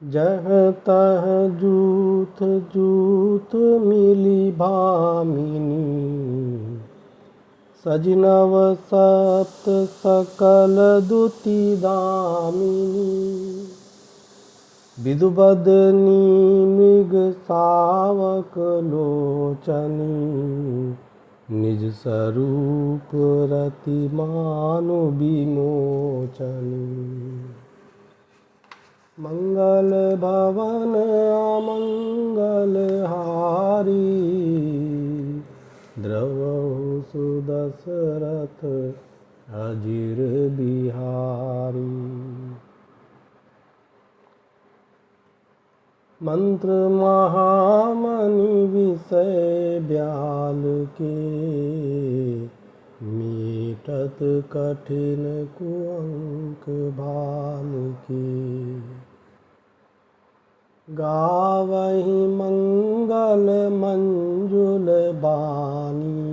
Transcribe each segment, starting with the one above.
जह तह जूथ जूथ मिली भामिनी। सजनव सप्त सकल दुति दामिनी। विदुबदनी मृग सावक लोचनी। निज स्वरूप रति मानु विमोचनी। मंगल भवन अमंगल हारी। द्रवहु सुदशरथ अजिर बिहारी। मंत्र महामणि विषय ब्याल के। मीटत कठिन कुअंक भाल के। गावहि मंगल मंजुल बानी।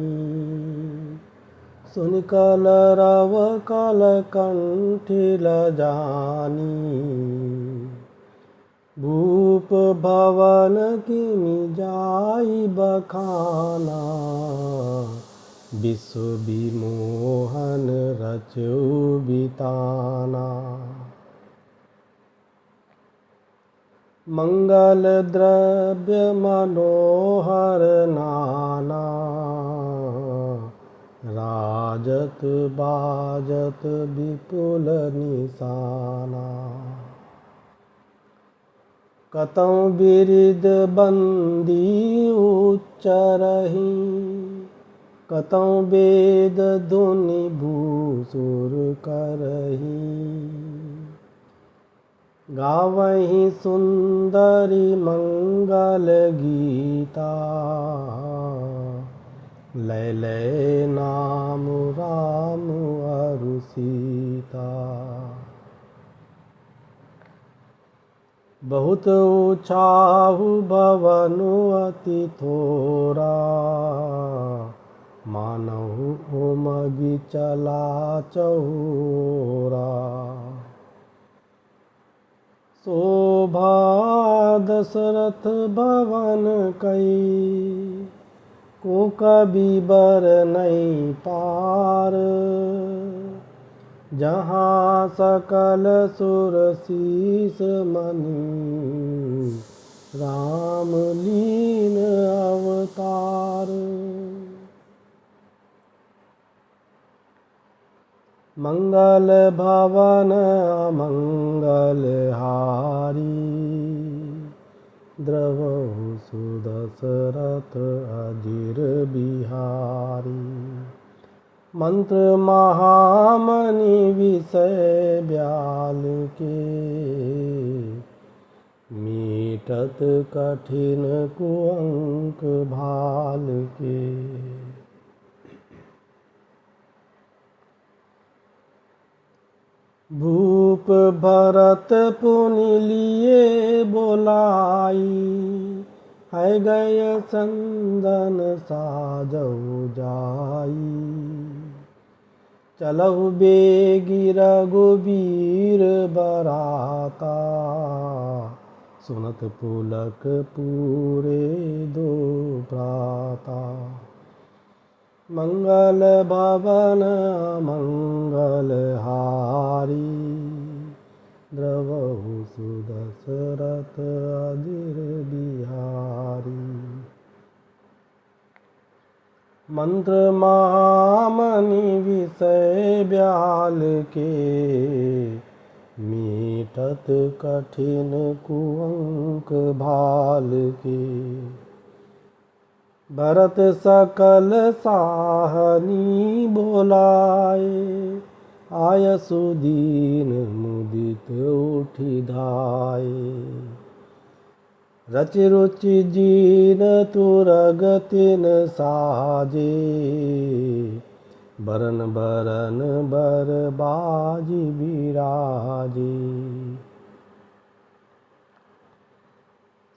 सुन कलरव कल कंठिल जानी। भूप भवन किमि जाई बखाना। विश्व विमोहन रचउ बिताना। मंगल द्रव्य मनोहर नाना। राजत बाजत विपुल निशाना। कतौ बिरिद बंदी उच्चरहि। कतौ वेद धुनि भूसुर करहि। गावहि सुंदरी मंगल गीता। लय लय नाम राम अरु सीता। बहुत उछाहु भवनु अति थोरा। मानहु उमगि चला चहुरा। शोभा दशरथ भवन कई। को कबीबर नहीं पार। जहाँ सकल सुर शीस मनि। राम लीन अवतार। मंगल भवन अमंगल हारी। द्रवहु सुदशरथ अजिर बिहारी। मंत्र महामणि विषय ब्याल के। मीटत कठिन कुअंक भाल के। भूप भरत पुनि लिए बोलाई। है गय चंदन साजऊ जाई। चलहु बेगी रघुबीर बराता। सुनत पुलक पूरे दो प्राता। मंगल भवन मंगल हारी। द्रवहु सुदशरथ अजिर बिहारी। मंत्र महामणि विषय ब्याल के। मीटत कठिन कुअंक भाल के। भरत सकल साहनी बोलाए। आयसु दीन मुदित उठि धाये। रचि रुचि जीन तुरग तिन साजे। बरन बरन बर बाजी बिराजे।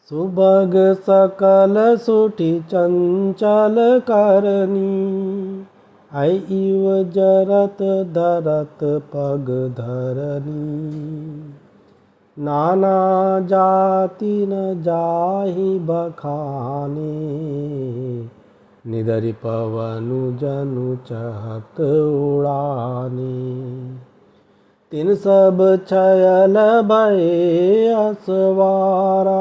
सुभग सकल सुठि चंचल करनी। आई इव जरत धरत पग धरनी। नाना जाति न जाहि बखाने, निदरि पवनु जनु चहत उड़ाने। तिन सब छयल भये असवारा,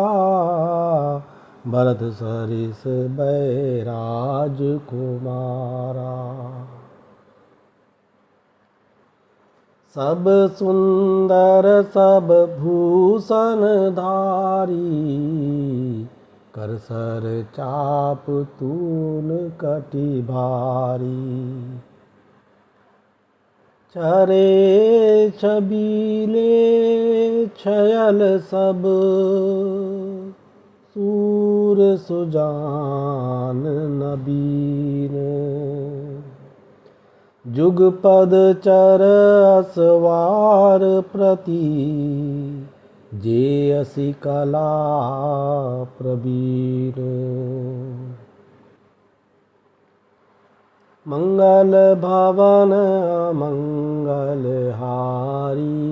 भरत सरिस बैराज कुमारा। सब सुंदर सब भूषण धारी, कर सर चाप तूल कटि भारी। चरे छबीले छयल सब, सूर सुजान नबीन। जुगपद चर असवार प्रति, जे असि कला प्रवीण। मंगल भवन मंगल हारी,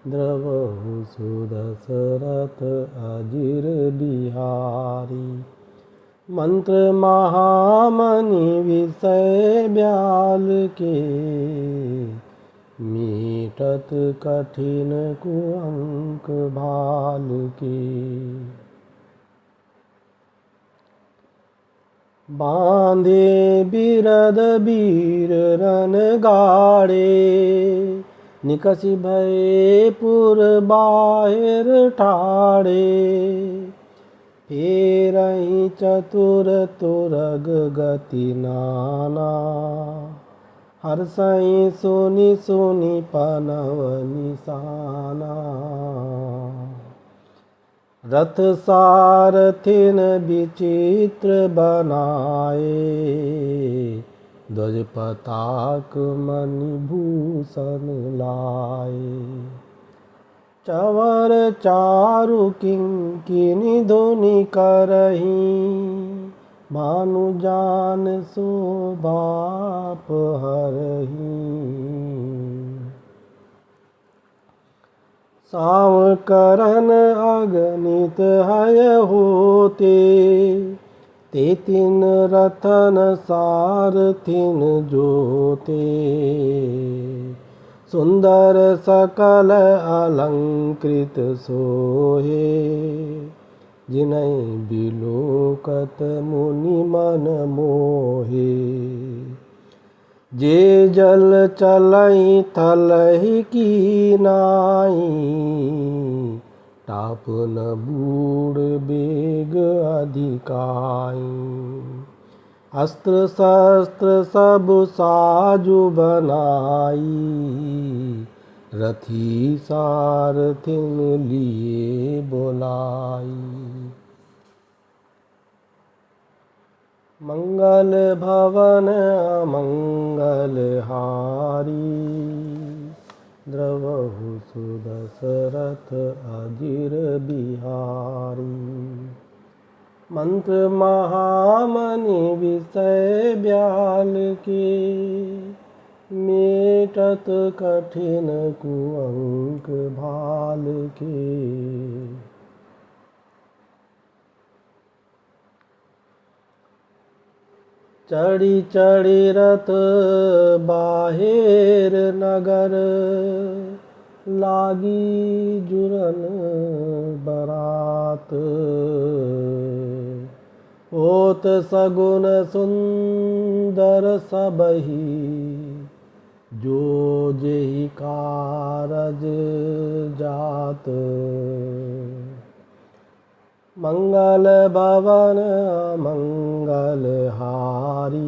द्रवहु सुदशरथ अजिर बिहारी। मंत्र महामणि विषय ब्याल के, मीटत कठिन कुअंक भाल के। बांधे बिरद बीर रन गाड़े, निकषि भये पुर बाहिर ठाड़े। फेरहि चतुर तुरग गति नाना, हर्षहि सुनि सुनि पनव निशाना। रथ सारथिन विचित्र बनाए, ध्वज पताक मणिभूषण लाए। चवर चारु किंकिनी धुनि करही, भानु जान शोभा हरही। साव करन अगणित हय होते, ते तिन रतन सारथिन जोते। सुंदर सकल अलंकृत सोहे, जिनहि बिलोकत मुनि मन मोहे। जे जल चलहि थलहि कीनाई, टाप न बूढ़ बेग अधिकाई। अस्त्र शस्त्र सब साजु बनाई, रथी सारथिन लिए बोलाई। मंगल भवन मंगल हारी, द्रवहु सुदशरथ अजिर बिहारी। मंत्र महामणि विषय ब्याल के, मेटत कठिन कुअंक भाल के। चढ़ी चढ़ी रथ बाहेर नगर, लागी जुरन बरात। होत सगुन सुंदर सबहि, जो जेहि कारज जात। मंगल भवन मंगल हारी,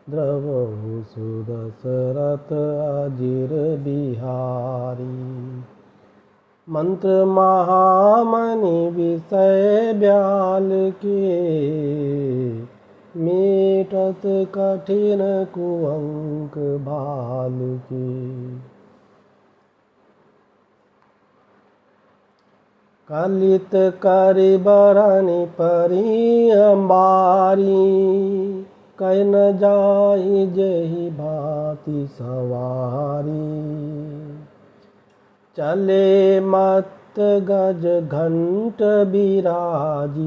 द्रवहु सुदशरथ अजिर बिहारी। मंत्र महामणि विषय ब्याल के, मेटत कठिन कुअंक भाल के। कलित करि बरनि परि अंबारी, कहि न जाहि जेहि भांति सवारी। चले मत गज घंट बिराजी,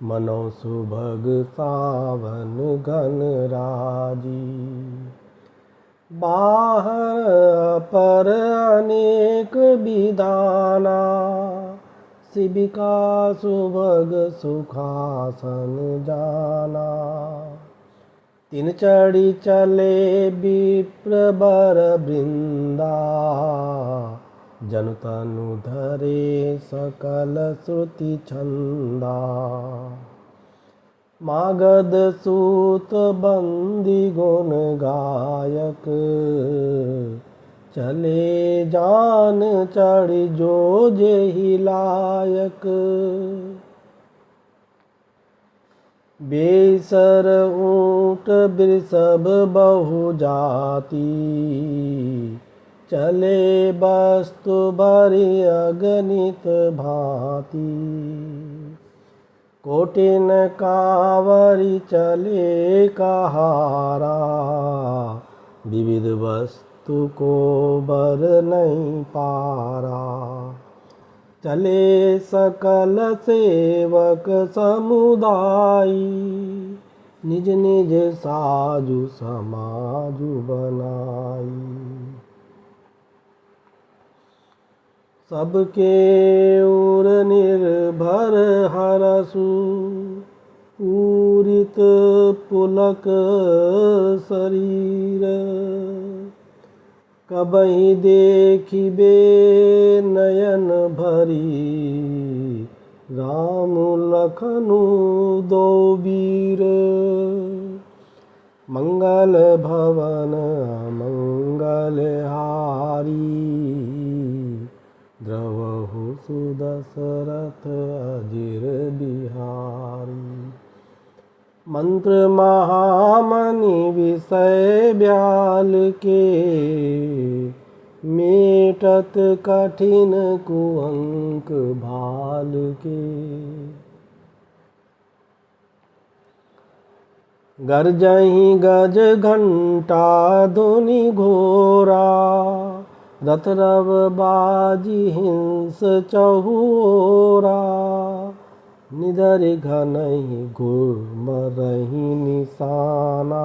मनो सुभग सावन घन राजी। बाहर पर अनेक विधाना, शिबिका सुभग सुखासन जाना। तिन चढ़ी चले विप्र बर वृंदा, जनु तनु धरे सकल श्रुति छंदा। मागध सूत बंदी गुण गायक, चले जान चढ़ी जो जेहि लायक। बेसर ऊंट वृषभ बहु जाति, चले वस्तु भरी अगणित भांति। कोटिन कांवरी चले कहारा, विविध वस्तु को बर नहीं पारा। चले सकल सेवक समुदायी, निज निज साजु समाजु बनाई। सबके उर निर्भर हरसु, पूरित पुलक शरीर। कबहि देखिबे नयन भरी, राम लखनु दो वीर। मंगल भवन मंगल हारी, द्रवहु सुदशरथ अजिर बिहारी। मंत्र महामणि विषय ब्याल के, मेटत कठिन कुअंक भाल के। गरजहि गज घंटा धुनि घोरा, रथ रव बाजी हिंस चहुओरा। निधरि घनहि घुमरहि निशाना,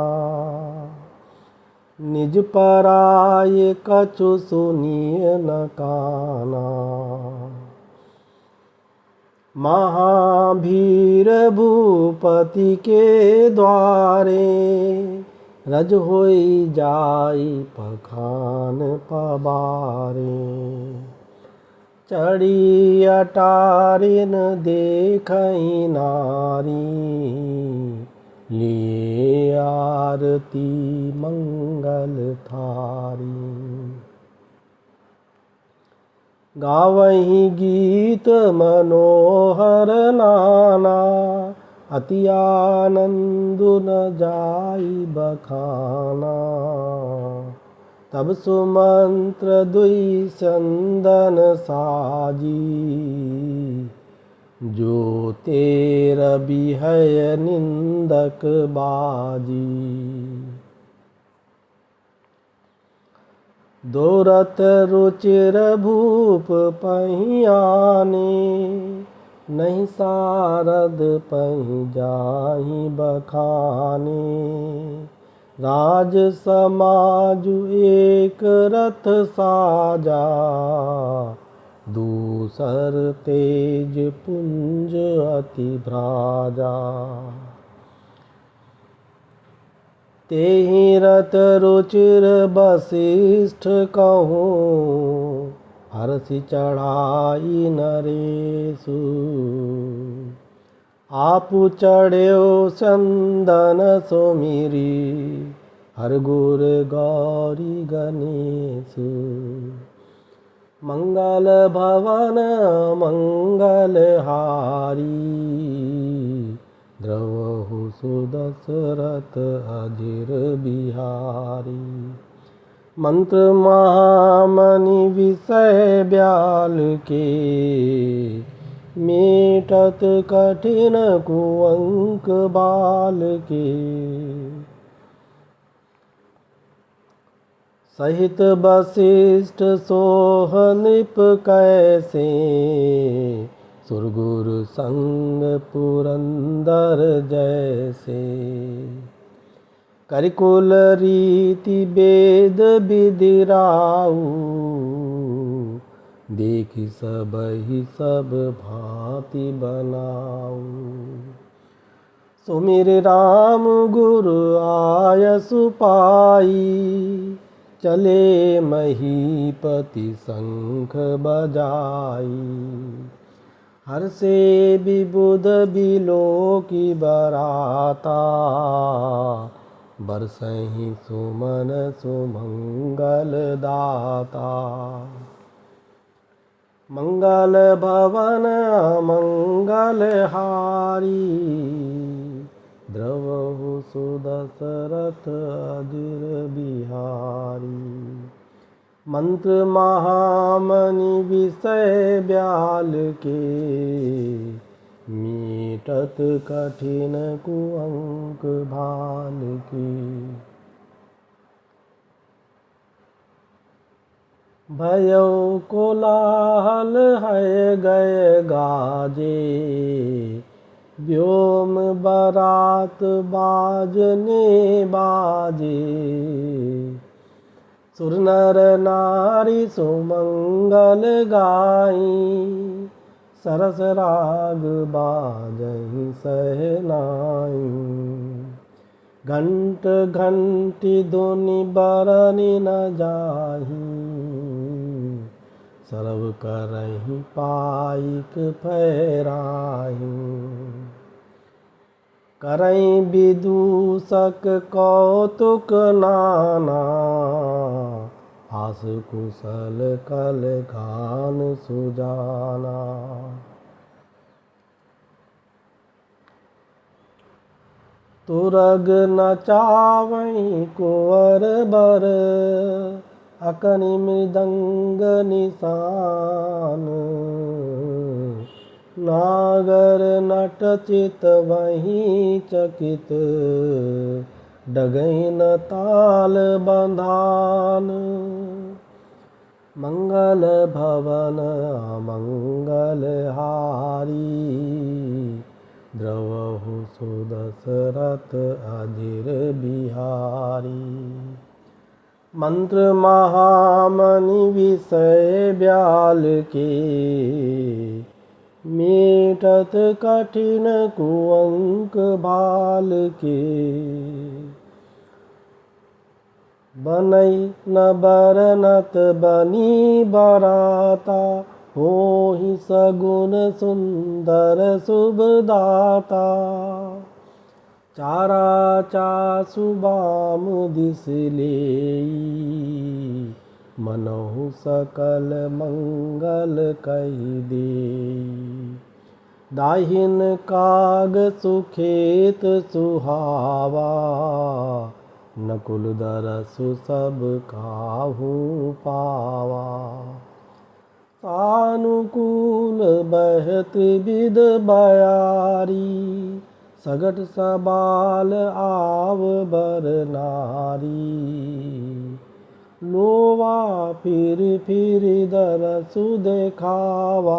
निज पराय कछु सुनिय न काना। महाभीर भूपति के द्वारे, रज होई जाई पखान पबारे। चढ़ी अटारिन देखई नारी, लिए आरती मंगल थारी। गावहीं गीत मनोहर नाना, अति आनंद न जाई बखाना। तब सुमंत्र दुई चंदन साजी, जो तेर बिहय निंदक बाजी। दो रथ रुचिर भूप पहियाने, नहीं सारद पहि जाहि बखाने। राज समाजु एक रथ साजा, दूसर तेज पुंज अति भ्राजा। तेहि रथ रुचिर वशिष्ठ कहूँ, हरषि चढ़ाई नरेशु। आपु चढ़्यो चंदन सुमिरी, हर गुर गौरी गणेशु। मंगल भवन मंगल हारी, द्रवहु सुदशरथ अजिर बिहारी। मंत्र महामणि विषय ब्याल के, मेटत कठिन कुअंक बाल के। सहित वशिष्ठ सोह नृप कैसे, सुरगुरु संग पुरंदर जैसे। करिकुल रीति वेद विदिराऊ, देखि सबहि सब भांति बनाऊ। सुमिर राम गुरु आयसु पाई, चले महीपति शंख बजाई। हर्षे विबुध बिलोकी बराता, बरसहि सुमन सुमंगल दाता। मंगल भवन मंगल हारी, द्रवहु सुदशरथ अधीर बिहारी। मंत्र महामणि विषय ब्याल के, मीटत कठिन कुअंक भाल की। भयो कोलाहल है गए गाजे, व्योम बारात बाजने बाजे। सुर नर नारी सुमंगल गाई, सरस राग बाजहि सहनाई। घंट घंटी धुनि बरनि न जाही, सर्व करहि पाइक फहराही। करई विदूषक कौतुक नाना, हास कुशल कल गान सुजाना। तुरग नचावई कुंवर बर, अकनि मृदंग निशान। नागर नट चित वहीं चकित, डगई न ताल बंधान। मंगल भवन मंगल हारी, द्रवहु सुदशरथ अधीर बिहारी। मंत्र महामणि विषय ब्याल के, मीटत कठिन कुअंक भाल के। बनई न बरनत बनी बराता, होहि सगुन सुंदर शुभदाता। चारा चासु बाम दिस लेई, मनहु सकल मंगल कहि देई। दाहिन काग सुखेत सुहावा, नकुल दरसु सब काहू पावा। सानुकूल बहत विध बयारी, सगट सबाल आव बर नारी। लोवा फिर फिर दरसु देखावा,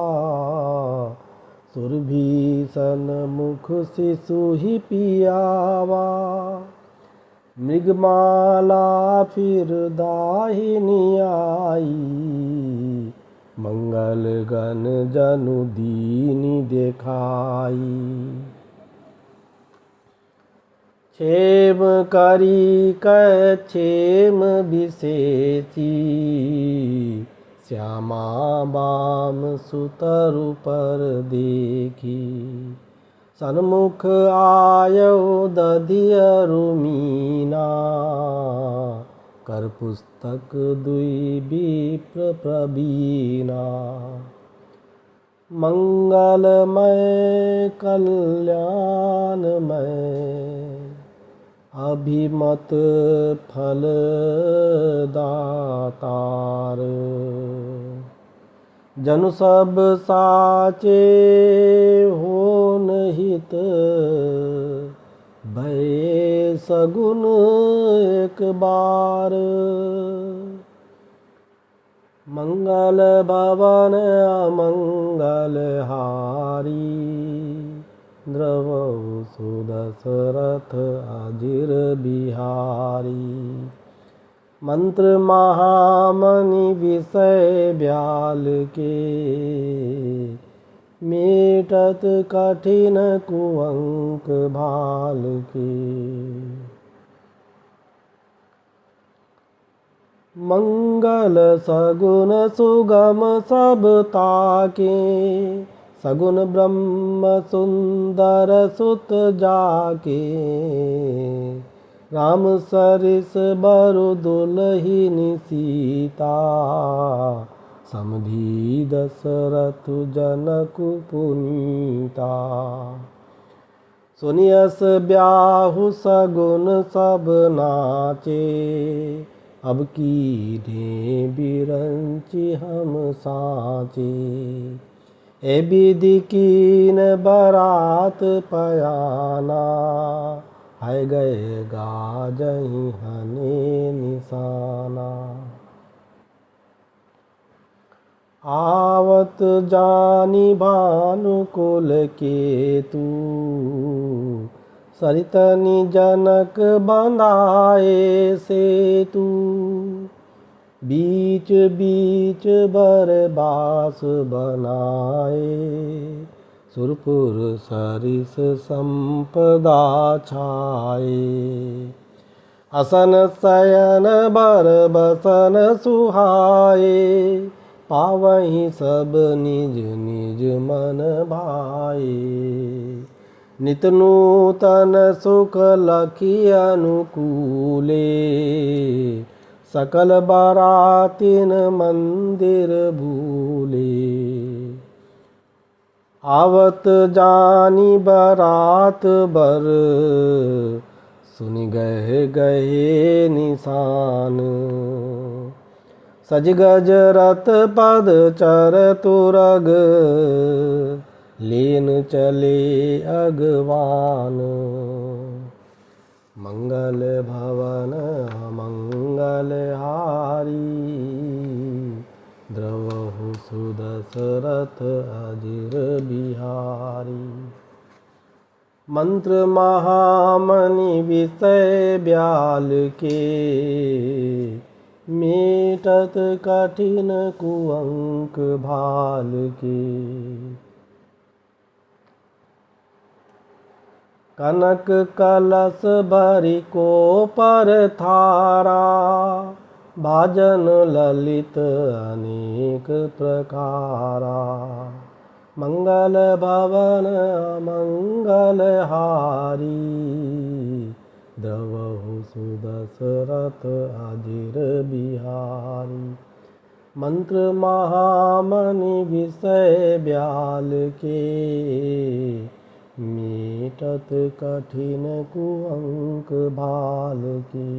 सुरभीषण मुख शिशु ही पियावा। मृगमाला फिर दाहिनी आई, मंगल गण जनु दीनि देखाई। क्षेम करी कै क्षेम विशेषी, श्यामा बाम सुतरु पर देखी। सन्मुख आयो दधियरु मीना, कर पुस्तक दुई विप्र प्रवीणा। मंगलमय कल्याणमय, अभिमत फल दातार। जनु सब साचे होन हित, भय सगुन एक बार। मंगल भवन अमंगल हारी, द्रवहु सुदशरथ अजिर बिहारी। मंत्र महामणि विषय ब्याल के, मेटत कठिन कुअंक भाल के। मंगल सगुन सुगम सब ताके, सगुन ब्रह्म सुंदर सुत जाके। राम सरिस बरु दुलहिनी सीता, समधी दशरथ जनक पुनीता। सुनियस ब्याहु सगुन सब नाचे, अब कीन्हे बिरंचि हम साचे। ए विधि कीन बरात पयाना, है गए गाजहि हने निशाना। आवत जानी भानुकुल केतु, सरितनि जनक बंधाए सेतु। बीच बीच बरबास बनाए, सुरपुर सरिस संपदा छाए। असन शयन बर बसन सुहाए, पावहीं सब निज निज मन भाए। नित नूतन सुख लखी अनुकूले, सकल बारातिन मंदिर भूले। आवत जानी बारात बर, सुनि गए गए निशान। सज गज रथ पद चर तुरग, लेन चले अगवान। मंगल भवन मंगल हारी, द्रवहु सुदशरथ अजिर बिहारी। मंत्र महामणि विषय ब्याल के, मेटत कठिन कुअंक भाल के। कनक कलश भरि को पर थारा, भाजन ललित अनेक प्रकारा। मंगल भवन मंगल हारी, द्रवहु सुदशरथ अजिर बिहारी। मंत्र महामणि विषय ब्याल के, मेटत कठिन कुअंक भाल के।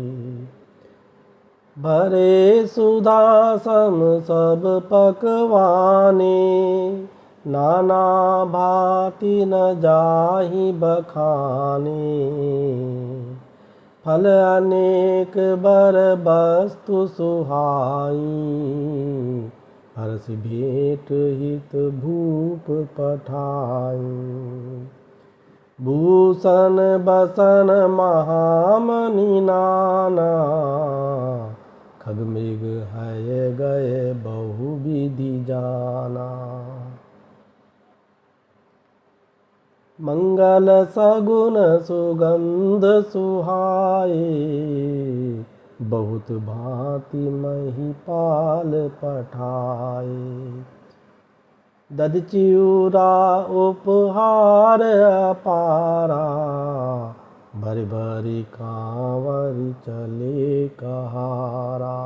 भरे सुधा सम सब पकवाने, नाना भांति न जाहि बखाने। फल अनेक बर वस्तु सुहाई, हर्ष भेंट हित भूप पठाई। भूषण बसन महामणि नाना, खगमृग है गए बहु विधि जाना। मंगल सगुन सुगंध सुहाए, बहुत भांति महिपाल पठाए। दधि चिउरा उपहार अपारा, भरि भरि कांवरि चले कहारा।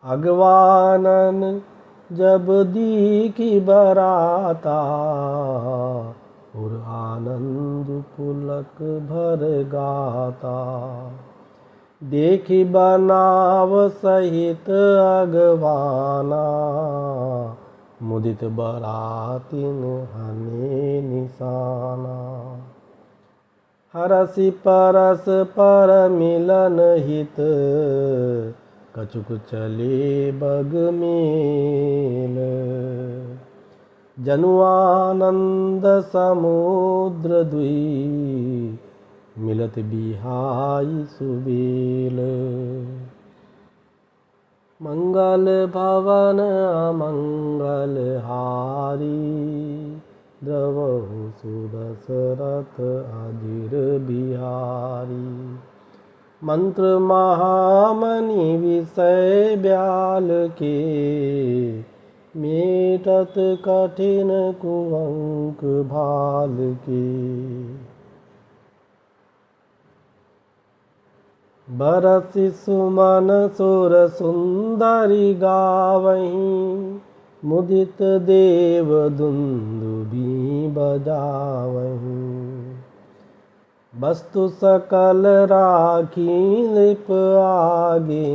अगवानन जब दीखी बराता, उर आनंद पुलक भर गाता। देखी बनाव सहित अगवाना, मुदित बरातिन हने निशाना। हरसि परस पर मिलन हित, कछुक चले बग मेल। जनुआनंद समुद्र द्वी मिलत बिहाई सुबेल। मंगल भवन अमंगल हारी द्रवहु सुदशरथ अधीर बिहारी। मंत्र महामणि विषय ब्याल के मेटत कठिन कुअंक भाल के। बरसि सुमन सुर सुंदरी गावहीं मुदित देव दुंदुभि बजावहीं। वस्तु सकल राखी नृप आगे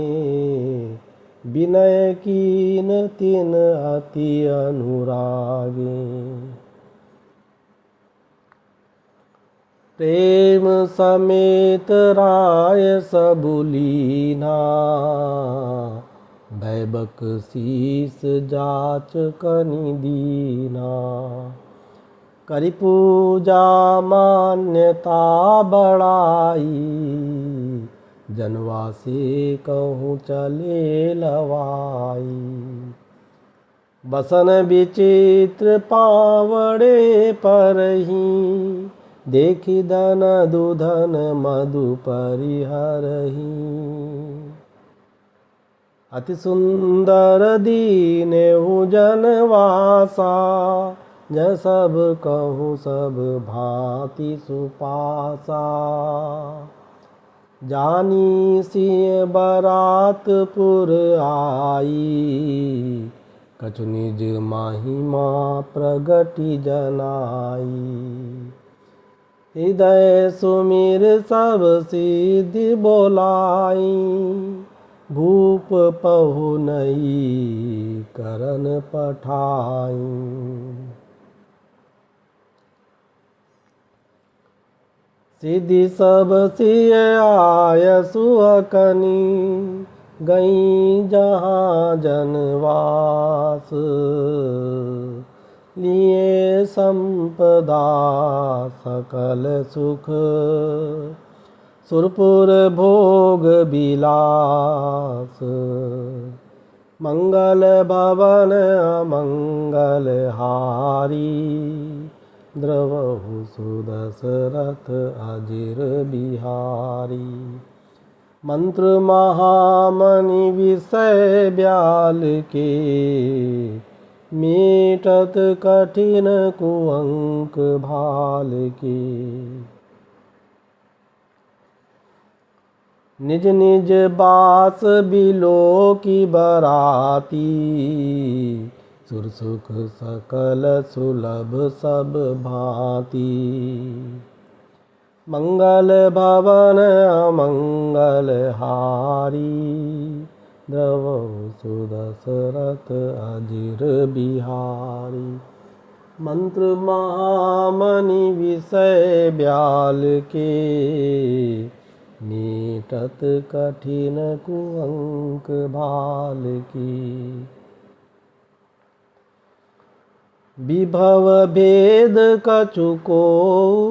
विनय कीन तिन अति अनुरागे। प्रेम समेत राय सबुलीना दैबक शीस जाच कनि दीना। करि पूजा मान्यता बढ़ाई जनवासी कहूँ चले लवाई। बसन विचित्र पावड़े परही देखी धन दुधन मधु परिहरही। अति सुंदर दीनेहु जनवासा ज सब कहूँ सब भांति सुपासा। जानी सिंह बरातपुर आई कछु निज महिमा प्रगति जनाई। हृदय सुमिर सब सिद्धि बोलाई भूप पहुनई करन पठाई। सिद्धि सब सिय आय सुअकनी गई जहाँ जनवास। लिए संपदा सकल सुख सुरपुर भोग बिलास। मंगल भवन अमंगल हारी द्रवहु सुदशरथ अधीर बिहारी। मंत्र महामणि विषय ब्याल के मेटत कठिन कुअंक भाल के। निज निज बास बिलो की बराती सुरसुख सकल सुलभ सब भांति। मंगल भवन अमंगल हारी द्रवहु सुदशरथ अधीर बिहारी। मंत्र महामणि विषय ब्याल के मेटत कठिन कुअंक भाल की। विभव भेद कछु को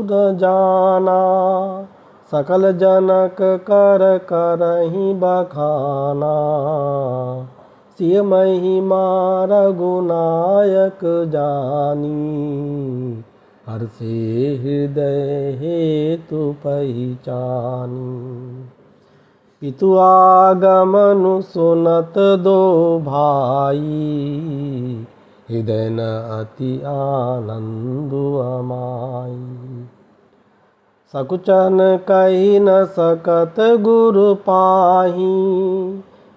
न जाना सकल जनक कर करहि बखाना। सिय महिमा रघुनायक जानी हर्षे हृदय हेतु पहचानी। पितु आगमनु सुनत दो भाई हृदय न अति आनंदु अमाई। सकुचन कही न सकत गुरु पाही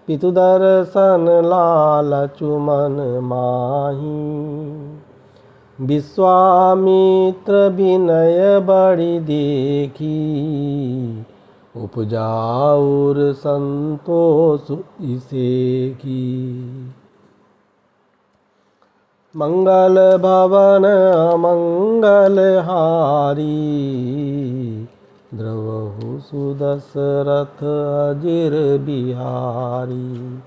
पितु दर्शन लालचु मन माही। विश्वामित्र विनय बड़ी देखी उपजा और संतोष इसे की। मंगल भवन अमंगल हारी द्रवहु सुदशरथ अजिर बिहारी।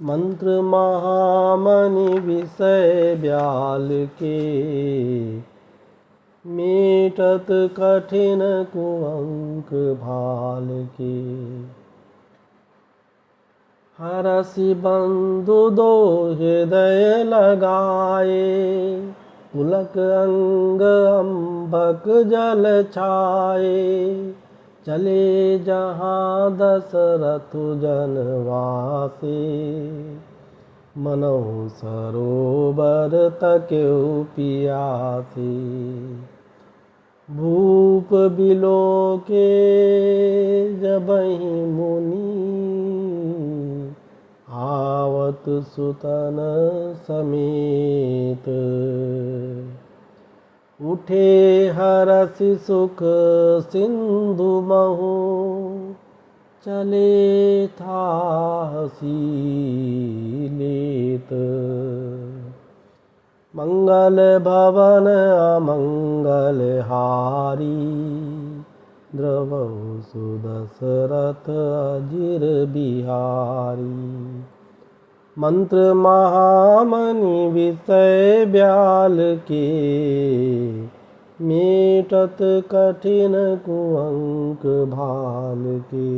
मंत्र महामणि विषय ब्याल के, मीटत कठिन कुअंक भाल के। हरसि बंधु दो हृदय लगाए, पुलक अंग अम्बक जल छाए। चले जहाँ दशरथ जनवासे, मनहु सरोवर तकेउ पियासे। भूप बिलोके जबहि मुनि, आवत सुतन समेत। उठे हरसि सुख सिंधु महु, चले थाहसी लेत। मंगल भवन अमंगल हारी, द्रवहु सुदशरथ अजिर बिहारी। मंत्र महामणि विषय ब्याल के, मीटत कठिन कुअंक भाल के।